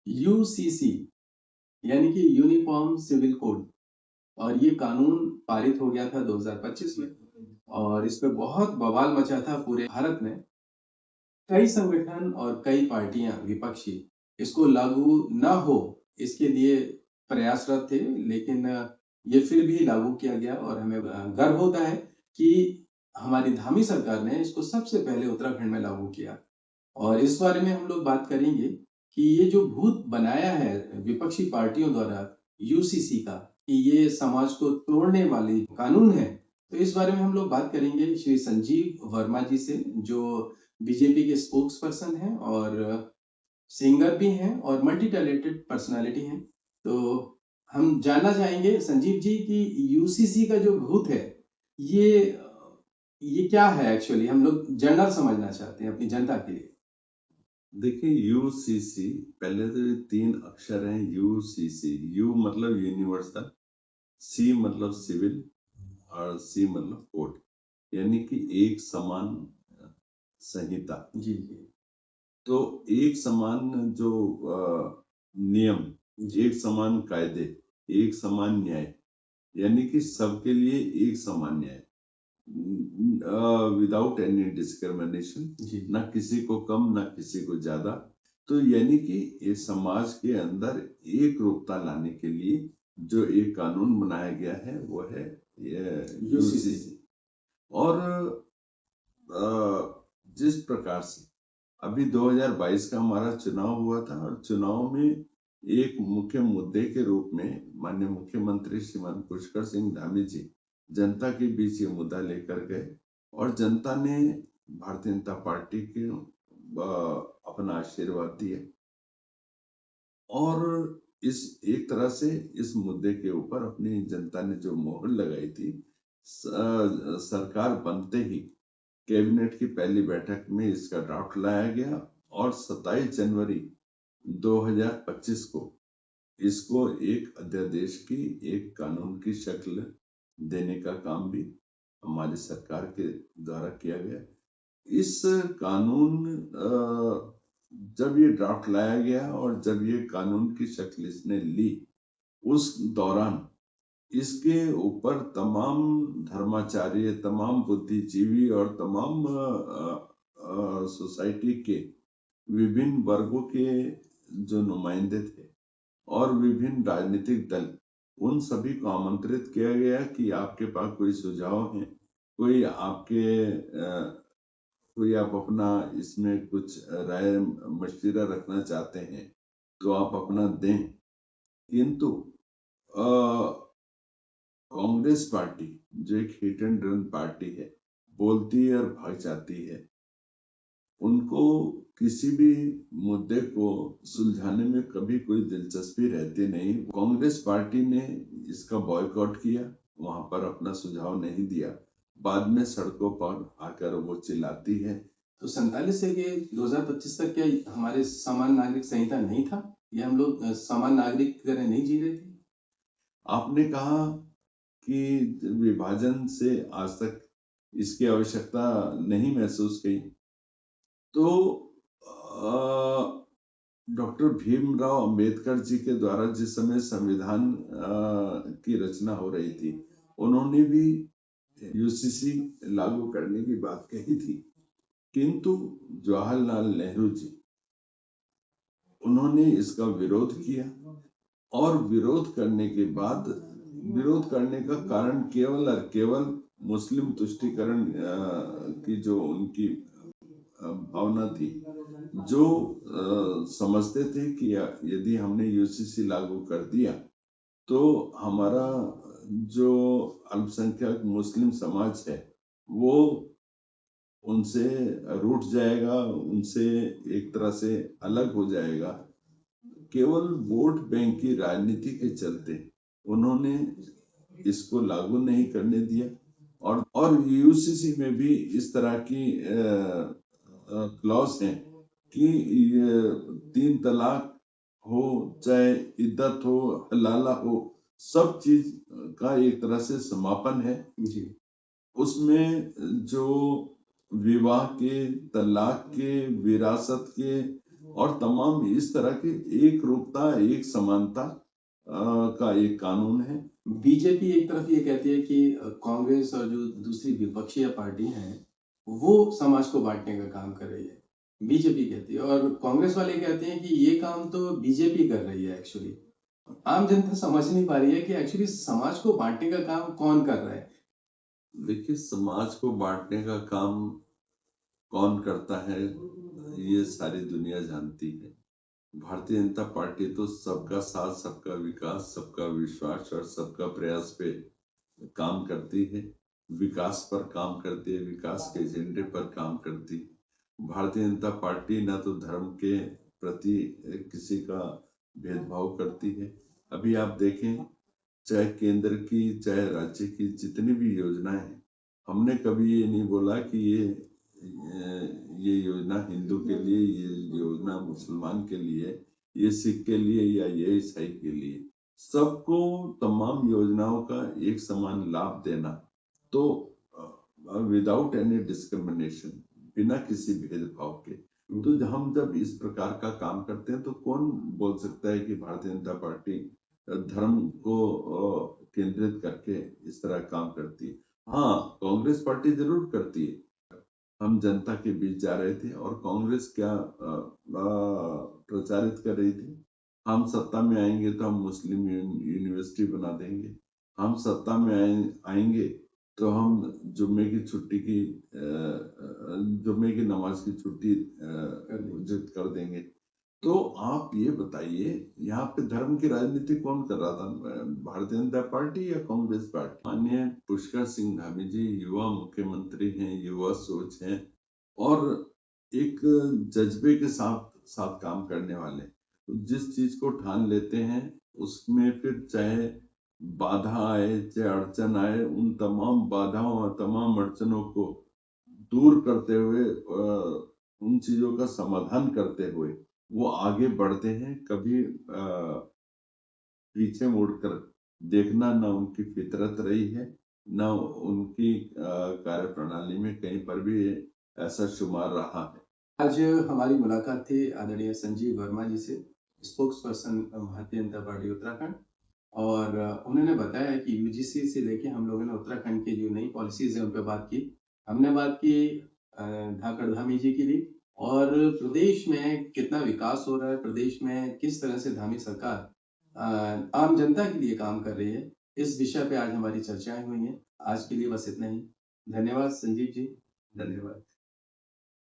UCC यानी कि uniform civil code, और ये कानून पारित हो गया था 2025 में, और इस पे बहुत बवाल मचा था पूरे भारत में। कई संगठन और कई पार्टियां विपक्षी इसको लागू ना हो इसके लिए प्रयासरत थे, लेकिन ये फिर भी लागू किया गया, और हमें गर्व होता है कि हमारी धामी सरकार ने इसको सबसे पहले उत्तराखंड में लागू किया। और इस बारे में हम लोग बात करेंगे कि ये जो भूत बनाया है विपक्षी पार्टियों द्वारा यूसीसी का, कि ये समाज को तोड़ने वाली कानून है। तो इस बारे में हम लोग बात करेंगे श्री संजीव वर्मा जी से, जो बीजेपी के स्पोक्स पर्सन हैं और सिंगर भी हैं और मल्टी टैलेंटेड पर्सनालिटी हैं। तो हम जानना चाहेंगे संजीव जी कि यूसीसी का जो भूत है, ये ये क्या है एक्चुअली, हम लोग जनरल समझना चाहते हैं अपनी जनता के लिए। देखिए, यूसीसी पहले तो ये 3 अक्षर हैं। यूसीसी, यू मतलब यूनिवर्सल, सी मतलब सिविल और सी मतलब कोड, यानी कि एक समान संहिता। जी जी तो एक समान जो नियम, एक समान कायदे, एक समान न्याय, यानी कि सबके लिए एक समान न्याय, विदाउट एनी डिस्क्रिमिनेशन, ना किसी को कम ना किसी को ज्यादा। तो यानी कि इस समाज के अंदर एक रूपता लाने के लिए जो एक कानून बनाया गया है वो है यूसीसी। और जिस प्रकार से अभी 2022 का हमारा चुनाव हुआ था, और चुनाव में एक मुख्य मुद्दे के रूप में माननीय मुख्यमंत्री श्रीमान पुष्कर सिंह धामी जी जनता के बीच ये मुद्दा लेकर गए, और जनता ने भारतीय जनता पार्टी के अपना आशीर्वाद दिया। और इस एक तरह से इस मुद्दे के ऊपर अपनी जनता ने जो मोहर लगाई थी, सरकार बनते ही कैबिनेट की पहली बैठक में इसका ड्राफ्ट लाया गया, और 27 जनवरी 2025 को इसको एक अध्यादेश की, एक कानून की शक्ल देने का काम भी हमारी सरकार के द्वारा किया गया। इस कानून जब ये ड्राफ्ट लाया गया और जब ये कानून की शक्ल इसने ली, उस दौरान इसके ऊपर तमाम धर्माचार्य, तमाम बुद्धिजीवी और तमाम सोसाइटी के विभिन्न वर्गों के जो नुमाइंदे थे और विभिन्न राजनीतिक दल, उन सभी को आमंत्रित किया गया कि आपके पास कोई सुझाव है, कोई आप अपना इसमें कुछ राय मशविरा रखना चाहते हैं तो आप अपना दें। किंतु कांग्रेस पार्टी जो एक हिट एंड रन पार्टी है, बोलती है और भाग जाती है, उनको किसी भी मुद्दे को सुलझाने में कभी कोई दिलचस्पी रहती नहीं। कांग्रेस पार्टी ने इसका बॉयकॉट किया, वहां पर अपना सुझाव नहीं दिया, बाद में सड़कों पर आकर वो चिल्लाती है। तो 47 से 2025 तक क्या हमारे सामान्य नागरिक संहिता नहीं था, या हम लोग सामान्य नागरिक की तरह नहीं जी रहे थे? आपने कहा कि विभाजन से आज तक इसकी आवश्यकता नहीं महसूस की, तो डॉक्टर भीमराव अंबेडकर जी के द्वारा जिस समय संविधान की रचना हो रही थी, उन्होंने भी यूसीसी लागू करने की बात कही थी, किंतु जवाहरलाल नेहरू जी, उन्होंने इसका विरोध किया, और विरोध करने का कारण केवल और केवल मुस्लिम तुष्टीकरण की जो उनकी भावना थी, जो समझते थे कि यदि हमने यूसीसी लागू कर दिया तो हमारा जो अल्पसंख्यक मुस्लिम समाज है वो उनसे रूठ जाएगा, उनसे एक तरह से अलग हो जाएगा। केवल वोट बैंक की राजनीति के चलते उन्होंने इसको लागू नहीं करने दिया, और यूसीसी में भी इस तरह की क्लॉज हैं कि 3 तलाक हो, चाहे इद्दत हो, हलाला हो, सब चीज का एक तरह से समापन है जी। उसमें जो विवाह के, तलाक के, विरासत के और तमाम इस तरह के एक रूपता, एक समानता का एक कानून है। बीजेपी एक तरफ ये कहती है कि कांग्रेस और जो दूसरी विपक्षीय पार्टी हैं वो समाज को बांटने का काम कर रही है, बीजेपी कहती है, और कांग्रेस वाले कहते हैं कि ये काम तो बीजेपी कर रही है। एक्चुअली आम जनता समझ नहीं पा रही है कि एक्चुअली समाज को बांटने का काम कौन कर रहा है। देखिए, समाज को बांटने का काम कौन करता है ये सारी दुनिया जानती है। भारतीय जनता पार्टी तो सबका साथ, सबका विकास, सबका विश्वास और सबका प्रयास पे काम करती है, विकास पर काम करती है, विकास के एजेंडे पर काम करती है। भारतीय जनता पार्टी न तो धर्म के प्रति किसी का भेदभाव करती है। अभी आप देखें, चाहे केंद्र की चाहे राज्य की जितनी भी योजनाएं हैं, हमने कभी ये नहीं बोला कि ये योजना हिंदू के लिए, ये योजना मुसलमान के लिए, ये सिख के लिए या ये ईसाई के लिए। सबको तमाम योजनाओं का एक समान लाभ देना, तो विदाउट एनी डिस्क्रिमिनेशन, बिना किसी भेदभाव के। तो जब इस प्रकार का काम करते हैं तो कौन बोल सकता है कि भारतीय जनता पार्टी धर्म को केंद्रित करके इस तरह काम करती है। हाँ, कांग्रेस पार्टी जरूर करती है। हम जनता के बीच जा रहे थे और कांग्रेस क्या प्रचारित कर रही थी, हम सत्ता में आएंगे तो हम मुस्लिम यूनिवर्सिटी बना देंगे, हम सत्ता में आएंगे तो हम जुम्मे की छुट्टी की जुम्मे की नमाज की छुट्टी घोषित कर देंगे। तो आप ये बताइए, यहाँ पे धर्म की राजनीति कौन कर रहा था, भारतीय जनता पार्टी या कांग्रेस पार्टी? माननीय पुष्कर सिंह धामी जी युवा मुख्यमंत्री हैं, युवा सोच हैं और एक जज्बे के साथ काम करने वाले। तो जिस चीज को ठान लेते हैं उसमें फिर चाहे बाधा आए, चाहे अड़चन आए, उन तमाम बाधाओं और तमाम अड़चनों को दूर करते हुए, उन चीजों का समाधान करते हुए वो आगे बढ़ते हैं। कभी पीछे मुड़कर देखना ना उनकी फितरत रही है, ना उनकी कार्य प्रणाली में कहीं पर भी ऐसा शुमार रहा है। आज हमारी मुलाकात थी आदरणीय संजीव वर्मा जी से, spokes person Bharatiya Janata party Uttarakhand, और उन्होंने बताया कि यूजीसी से लेके हम लोगों ने उत्तराखंड की जो नई पॉलिसीज है उन पर बात की। हमने बात की धाकड़ धामी जी की भी, और प्रदेश में कितना विकास हो रहा है, प्रदेश में किस तरह से धामी सरकार आम जनता के लिए काम कर रही है, इस विषय पे आज हमारी चर्चाएं हुई हैं। आज के लिए बस इतना ही। धन्यवाद संजीव जी, धन्यवाद।